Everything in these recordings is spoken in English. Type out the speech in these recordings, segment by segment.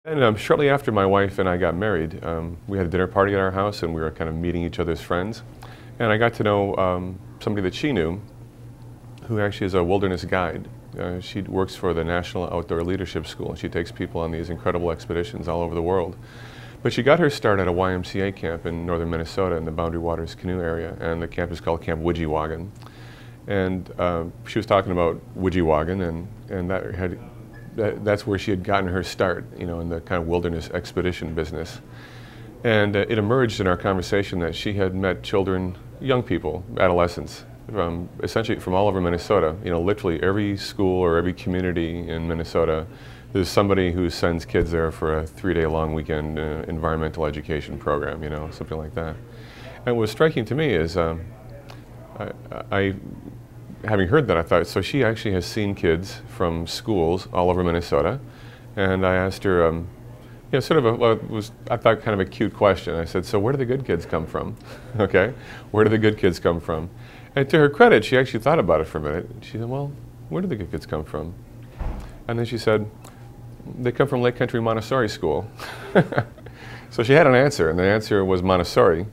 And shortly after my wife and I got married, we had a dinner party at our house and we were kind of meeting each other's friends. And I got to know somebody that she knew who actually is a wilderness guide. She works for the National Outdoor Leadership School and she takes people on these incredible expeditions all over the world. But she got her start at a YMCA camp in northern Minnesota in the Boundary Waters Canoe area, and the camp is called Camp Widgiewagon. And she was talking about Widgiewagon, and that's where she had gotten her start, you know, in the kind of wilderness expedition business. And it emerged in our conversation that she had met children, young people, adolescents, essentially from all over Minnesota. You know, literally every school or every community in Minnesota, there's somebody who sends kids there for a 3-day long weekend environmental education program, you know, something like that. And what was striking to me is, having heard that, I thought, so she actually has seen kids from schools all over Minnesota. And I asked her, you know, sort of I thought kind of a cute question. I said, so where do the good kids come from? Okay, where do the good kids come from? And to her credit, she actually thought about it for a minute. She said, well, where do the good kids come from? And then she said, they come from Lake Country Montessori School. So she had an answer, and the answer was Montessori.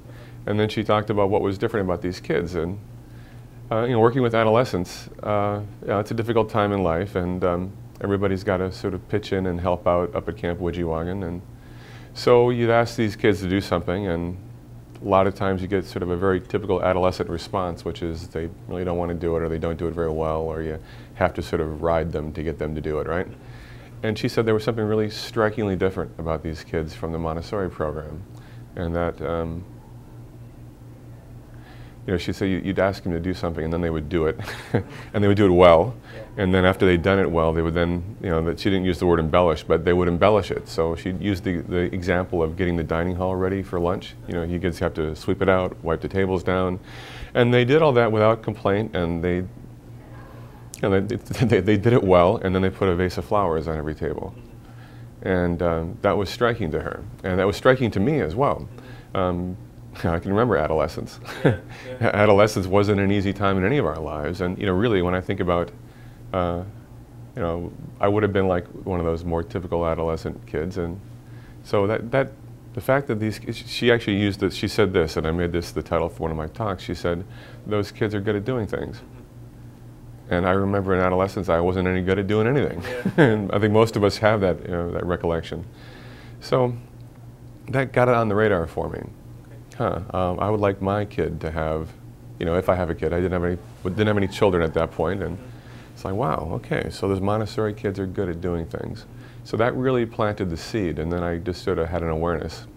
And then she talked about what was different about these kids. And you know, working with adolescents, it's a difficult time in life, and everybody's got to sort of pitch in and help out up at Camp Widgiewagon. And so you'd ask these kids to do something, and a lot of times you get sort of a very typical adolescent response, which is they really don't want to do it, or they don't do it very well, or you have to sort of ride them to get them to do it, right? And she said there was something really strikingly different about these kids from the Montessori program, and that you know, she said you'd ask them to do something and then they would do it, and they would do it well. And then after they'd done it well, they would then, you know, that she didn't use the word embellish, but they would embellish it. So she used the example of getting the dining hall ready for lunch. You know, you kids have to sweep it out, wipe the tables down. And they did all that without complaint, and they did it well, and then they put a vase of flowers on every table. And that was striking to her. And that was striking to me as well. I can remember adolescence. Adolescence wasn't an easy time in any of our lives, and you know, really, when I think about, you know, I would have been like one of those more typical adolescent kids, and so the fact that she actually used it. She said this, and I made this the title for one of my talks. She said, "Those kids are good at doing things," and I remember in adolescence I wasn't any good at doing anything, and I think most of us have that, you know, that recollection. So that got it on the radar for me. I would like my kid to have, you know, if I have a kid. I didn't have any children at that point, and it's like, wow, okay, so those Montessori kids are good at doing things. So that really planted the seed, and then I just sort of had an awareness.